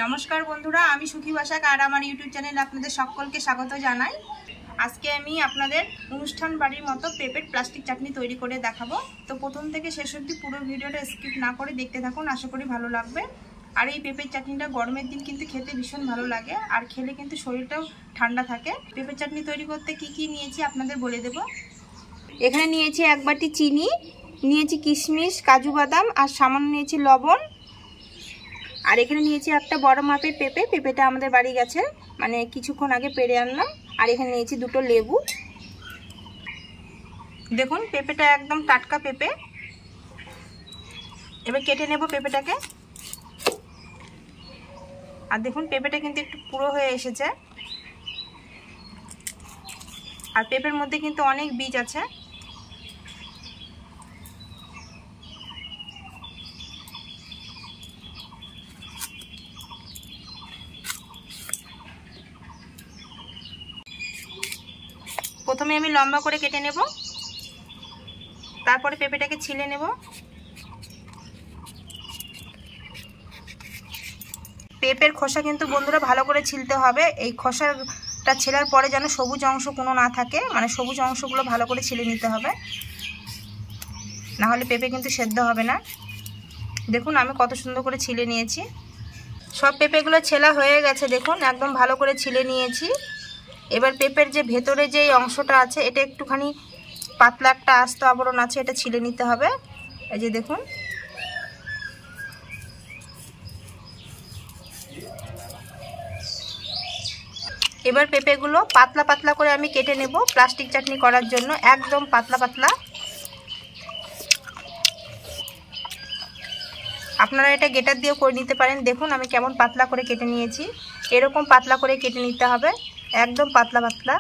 নমস্কার বন্ধুরা, আমি সুখী বাসাক আর আমার ইউটিউব চ্যানেলে আপনাদের সকলকে স্বাগত জানাই। আজকে আমি আপনাদের অনুষ্ঠান বাড়ির মতো পেঁপের প্লাস্টিক চাটনি তৈরি করে দেখাবো। তো প্রথম থেকে শেষ অবধি পুরো ভিডিওটা স্কিপ না করে দেখতে থাকুন, আশা করি ভালো লাগবে। আর এই পেঁপের চাটনিটা গরমের দিন কিন্তু খেতে ভীষণ ভালো লাগে, আর খেলে কিন্তু শরীরটাও ঠান্ডা থাকে। পেঁপের চাটনি তৈরি করতে কি কি নিয়েছি আপনাদের বলে দেব। এখানে নিয়েছি 1 বাটি চিনি, নিয়েছি কিশমিশ, কাজু বাদাম আর সামান্য নিয়েছি লবণ। আর এখানে নিয়েছি একটা বড় মাপের পেঁপে, পেঁপেটা আমাদের বাড়ি গেছে, মানে কিছুক্ষণ আগে পেড়ে আনলাম। আর এখানে নিয়েছি 2টো লেবু। দেখুন পেঁপেটা একদম টাটকা পেঁপে। এবার কেটে নেব পেঁপেটাকে। আর দেখুন পেঁপেটা কিন্তু একটু পুরো হয়ে এসেছে, আর পেঁপের মধ্যে কিন্তু অনেক বীজ আছে। প্রথমে আমি লম্বা করে কেটে নেব, তারপরে পেঁপেটাকে ছিলে নেব। পেঁপের খোসা কিন্তু বন্ধুরা ভালো করে ছিলতে হবে। এই খোসাটা ছেলার পরে যেন সবুজ অংশ কোনো না থাকে, মানে সবুজ অংশগুলো ভালো করে ছিলে নিতে হবে, না হলে পেঁপে কিন্তু সেদ্ধ হবে না। দেখুন আমি কত সুন্দর করে ছিলে নিয়েছি। সব পেঁপেগুলো ছেলা হয়ে গেছে, দেখুন একদম ভালো করে ছিলে নিয়েছি। এবার পেঁপের যে ভেতরে যে অংশটা আছে, এটা একটুখানি পাতলা একটা আস্ত আবরণ আছে, এটা ছিলে নিতে হবে। এই যে দেখুন, এবার পেঁপেগুলো পাতলা পাতলা করে আমি কেটে নেব প্লাস্টিক চাটনি করার জন্য, একদম পাতলা পাতলা। আপনারা এটা গ্রেটার দিয়েও করে নিতে পারেন। দেখুন আমি কেমন পাতলা করে কেটে নিয়েছি, এরকম পাতলা করে কেটে নিতে হবে, একদম পাতলা পাতলা।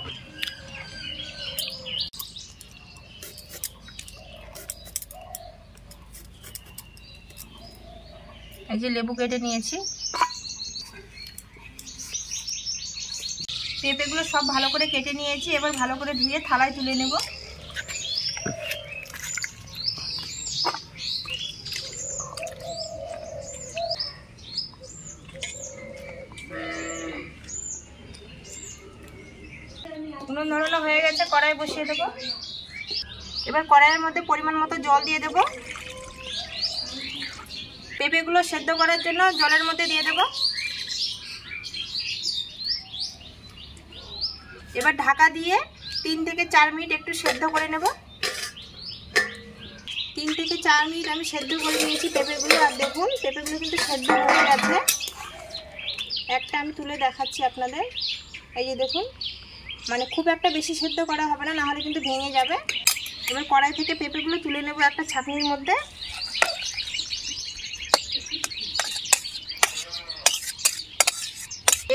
এই যে লেবু কেটে নিয়েছি। পেঁপেগুলো সব ভালো করে কেটে নিয়েছি, এবার ভালো করে ধুয়ে থালায় তুলে নেব। উনুন ধরানো হয়ে গেছে, কড়াই বসিয়ে দেবো। এবার কড়াইয়ের মধ্যে পরিমাণ মতো জল দিয়ে দেবো। পেঁপেগুলো সেদ্ধ করার জন্য জলের মধ্যে দিয়ে দেব। এবার ঢাকা দিয়ে 3 থেকে 4 মিনিট একটু সেদ্ধ করে নেব। 3 থেকে 4 মিনিট আমি সেদ্ধ করে নিয়েছি পেঁপেগুলো। আর দেখুন পেঁপেগুলো কিন্তু সেদ্ধ হয়ে গেছে। একটা আমি তুলে দেখাচ্ছি আপনাদের। এই যে দেখুন, মানে খুব একটা বেশি সেদ্ধ করা হবে না, না হলে কিন্তু ভেঙে যাবে। এবার কড়াই থেকে পেঁপেগুলো তুলে নেব একটা ছাঁকনির মধ্যে।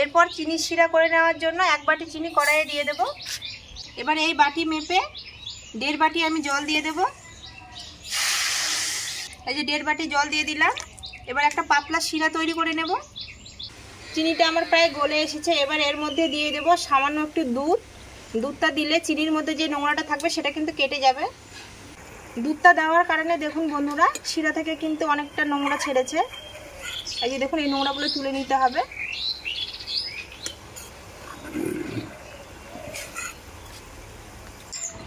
এরপর চিনি শিরা করে নেওয়ার জন্য 1 বাটি চিনি কড়াইয়ে দিয়ে দেব। এবার এই বাটি মেপে 1.5 বাটি আমি জল দিয়ে দেব। এই যে 1.5 বাটি জল দিয়ে দিলাম। এবার একটা পাতলা শিরা তৈরি করে নেব। চিনিটা আমার প্রায় গলে এসেছে। এবার এর মধ্যে দিয়ে দেব সামান্য একটু দুধ। দুধটা দিলে চিনির মধ্যে যে নোংরাটা থাকবে সেটা কিন্তু কেটে যাবে। দুধটা দেওয়ার কারণে দেখুন বন্ধুরা, শিরা থেকে কিন্তু অনেকটা নোংরা ছেড়েছে। এই যে দেখুন, এই নোংরাগুলো তুলে নিতে হবে।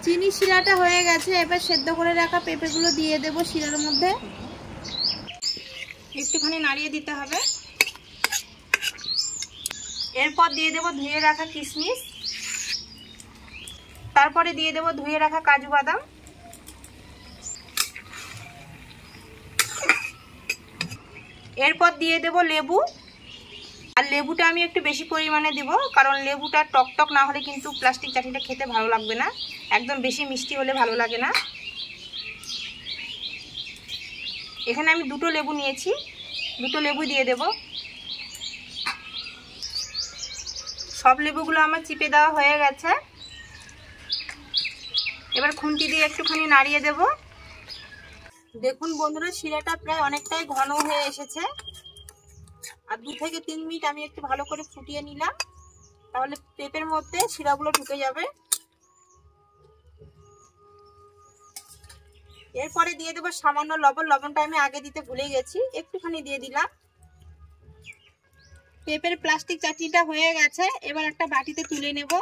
চিনি শিরাটা হয়ে গেছে। এবার সেদ্ধ করে রাখা পেঁপেগুলো দিয়ে দেব শিরার মধ্যে। একটুখানি নাড়িয়ে দিতে হবে। এরপর দিয়ে দেব ধুয়ে রাখা কিশমিশ, তারপরে দিয়ে দেব ধুয়ে রাখা কাজু বাদাম। এরপর দিয়ে দেব লেবু। আর লেবুটা আমি একটু বেশি পরিমাণে দেব, কারণ লেবুটা টকটক না হলে কিন্তু প্লাস্টিক চাটনিটা খেতে ভালো লাগবে না, একদম বেশি মিষ্টি হলে ভালো লাগে না। এখানে আমি 2টো লেবু নিয়েছি, 2টো লেবু দিয়ে দেব। সব লেবুগুলো আমার চিপে দেওয়া হয়ে গেছে। এবার খুন্তি দিয়ে একটুখানি নাড়িয়ে দেব। দেখুন বন্ধুরা, শিরাটা প্রায় অনেকটাই ঘন হয়ে এসেছে। আর 2 থেকে 3 মিনিট আমি একটু ভালো করে ফুটিয়ে নিলাম, তাহলে পেঁপের মধ্যে শিরাগুলো ঢুকে যাবে। এরপরে দিয়ে দেব সামান্য লবণ। লবণটা আমি আগে দিতে ভুলে গেছি, একটুখানি দিয়ে দিলাম। পেঁপের প্লাস্টিক চাটনিটা হয়ে গেছে, এবার একটা বাটিতে তুলে নেব।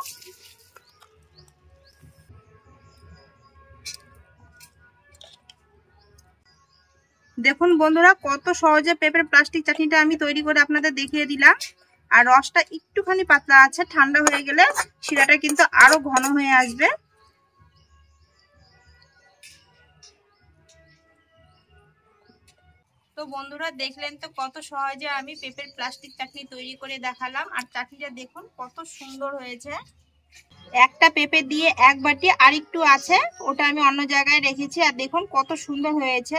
দেখুন বন্ধুরা, কত সহজে পেঁপের প্লাস্টিক চাটনিটা আমি তৈরি করে আপনাদের দেখিয়ে দিলাম। আর রসটা একটুখানি পাতলা আছে, ঠান্ডা হয়ে গেলে শিরাটা কিন্তু আরো ঘন হয়ে আসবে। তো বন্ধুরা দেখলেন তো কত সহজে আমি পেঁপের প্লাস্টিক চাটনি তৈরি করে দেখালাম। আর চাটনিটা দেখুন কত সুন্দর হয়েছে। একটা পেঁপে দিয়ে এক বাটি আর একটু আছে, ওটা আমি অন্য জায়গায় রেখেছি। আর দেখুন কত সুন্দর হয়েছে।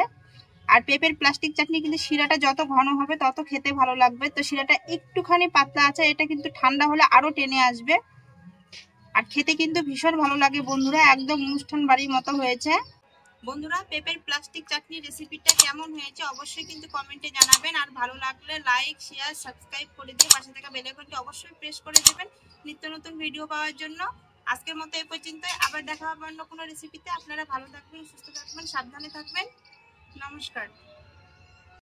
আর পেঁপের প্লাস্টিক চাটনি কিন্তু শিরাটা যত ঘন হবে তত খেতে ভালো লাগবে। তো শিরাটা একটুখানি পাতলা আছে, এটা কিন্তু ঠান্ডা হলে আরো টেনে আসবে। আর খেতে কিন্তু ভীষণ ভালো লাগে বন্ধুরা, একদম অনুষ্ঠান বাড়ির মতো হয়েছে। বন্ধুরা পেঁপের প্লাস্টিক চাটনি রেসিপিটা কেমন হয়েছে অবশ্যই কিন্তু কমেন্টে জানাবেন। আর ভালো লাগলে লাইক শেয়ার সাবস্ক্রাইব করে দিয়ে পাশে থাকা বেল আইকনটি অবশ্যই প্রেস করে দেবেন নিত্য নতুন ভিডিও পাওয়ার জন্য। আজকের মতো এই পর্যন্তই, আবার দেখা হবে অন্য কোনো রেসিপিতে। আপনারা ভালো থাকবেন, সুস্থ থাকবেন, সাবধানে থাকবেন। নমস্কার।